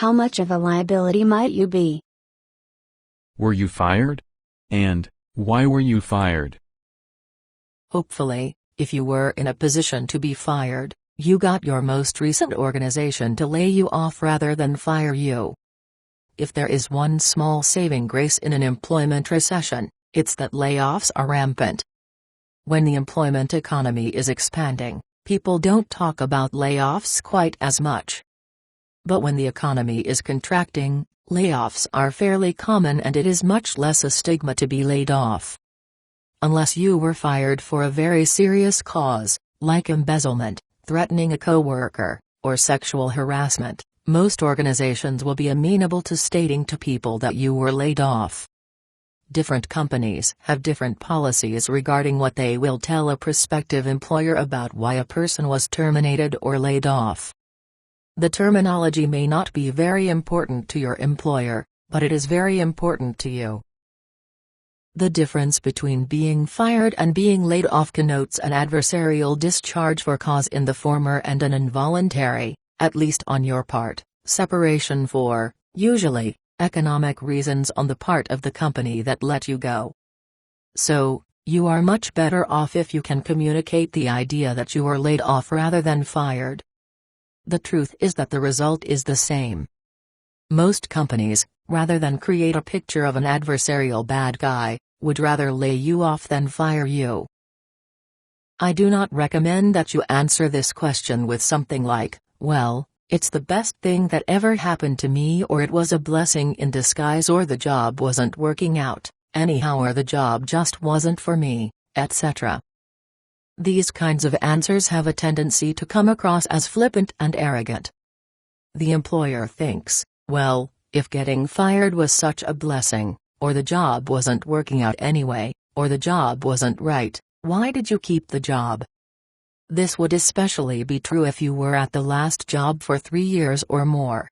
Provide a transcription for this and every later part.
How much of a liability might you be? Were you fired? And why were you fired? Hopefully, if you were in a position to be fired, you got your most recent organization to lay you off rather than fire you. If there is one small saving grace in an employment recession, it's that layoffs are rampant. When the employment economy is expanding, people don't talk about layoffs quite as much. But when the economy is contracting, layoffs are fairly common and it is much less a stigma to be laid off. Unless you were fired for a very serious cause, like embezzlement, threatening a coworker, or sexual harassment, most organizations will be amenable to stating to people that you were laid off. Different companies have different policies regarding what they will tell a prospective employer about why a person was terminated or laid off. The terminology may not be very important to your employer, but it is very important to you. The difference between being fired and being laid off connotes an adversarial discharge for cause in the former and an involuntary, at least on your part, separation for, usually, economic reasons on the part of the company that let you go. So, you are much better off if you can communicate the idea that you were laid off rather than fired. The truth is that the result is the same. Most companies, rather than create a picture of an adversarial bad guy, would rather lay you off than fire you. I do not recommend that you answer this question with something like, well, it's the best thing that ever happened to me, or it was a blessing in disguise, or the job wasn't working out, anyhow, or the job just wasn't for me, etc. These kinds of answers have a tendency to come across as flippant and arrogant. The employer thinks, well, if getting fired was such a blessing, or the job wasn't working out anyway, or the job wasn't right, why did you keep the job? This would especially be true if you were at the last job for 3 years or more.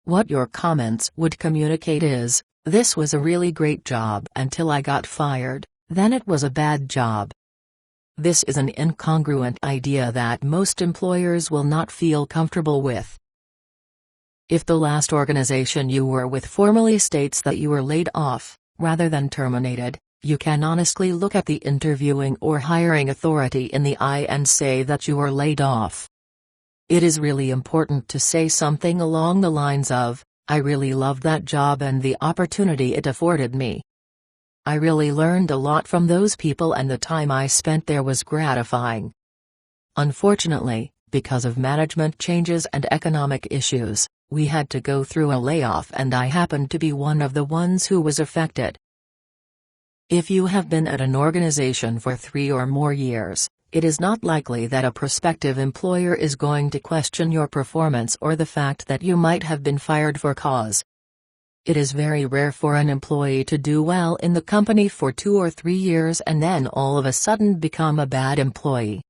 What your comments would communicate is, this was a really great job until I got fired, then it was a bad job. This is an incongruent idea that most employers will not feel comfortable with. If the last organization you were with formally states that you were laid off, rather than terminated, you can honestly look at the interviewing or hiring authority in the eye and say that you were laid off. It is really important to say something along the lines of, I really loved that job and the opportunity it afforded me. I really learned a lot from those people and the time I spent there was gratifying. Unfortunately, because of management changes and economic issues, we had to go through a layoff and I happened to be one of the ones who was affected. If you have been at an organization for 3 or more years, it is not likely that a prospective employer is going to question your performance or the fact that you might have been fired for cause. It is very rare for an employee to do well in the company for 2 or 3 years and then all of a sudden become a bad employee.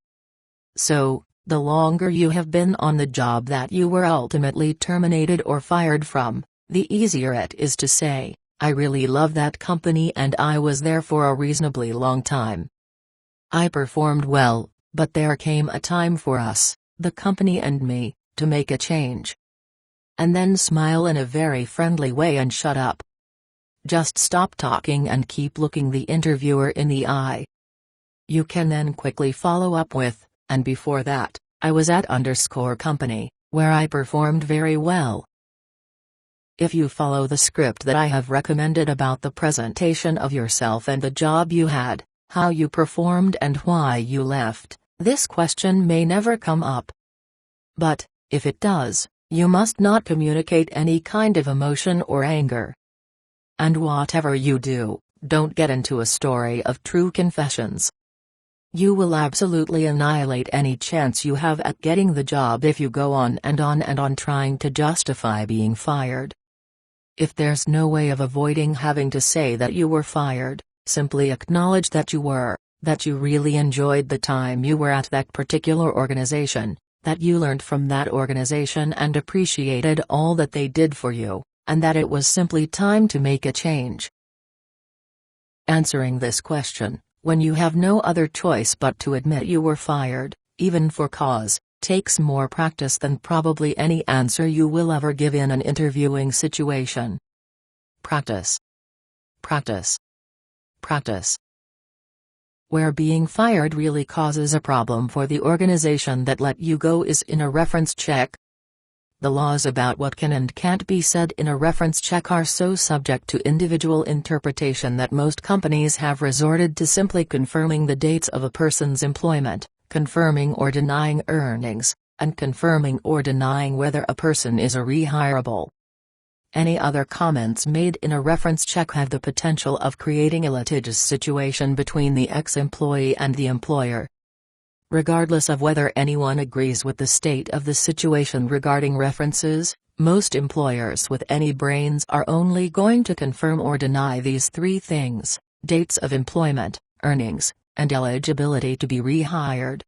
So, the longer you have been on the job that you were ultimately terminated or fired from, the easier it is to say, I really love that company and I was there for a reasonably long time. I performed well, but there came a time for us, the company and me, to make a change. And then smile in a very friendly way and shut up. Just stop talking and keep looking the interviewer in the eye. You can then quickly follow up with, and before that, I was at _ company, where I performed very well. If you follow the script that I have recommended about the presentation of yourself and the job you had, how you performed and why you left, this question may never come up. But, if it does, you must not communicate any kind of emotion or anger. And whatever you do, don't get into a story of true confessions. You will absolutely annihilate any chance you have at getting the job if you go on and on and on trying to justify being fired. If there's no way of avoiding having to say that you were fired, simply acknowledge that you were, that you really enjoyed the time you were at that particular organization, that you learned from that organization and appreciated all that they did for you, and that it was simply time to make a change. Answering this question, when you have no other choice but to admit you were fired, even for cause, Takes more practice than probably any answer you will ever give in an interviewing situation. Practice. Practice. Practice. Where being fired really causes a problem for the organization that let you go is in a reference check. The laws about what can and can't be said in a reference check are so subject to individual interpretation that most companies have resorted to simply confirming the dates of a person's employment, confirming or denying earnings, and confirming or denying whether a person is a rehirable. Any other comments made in a reference check have the potential of creating a litigious situation between the ex-employee and the employer. Regardless of whether anyone agrees with the state of the situation regarding references, most employers with any brains are only going to confirm or deny these three things: dates of employment, earnings, and eligibility to be rehired.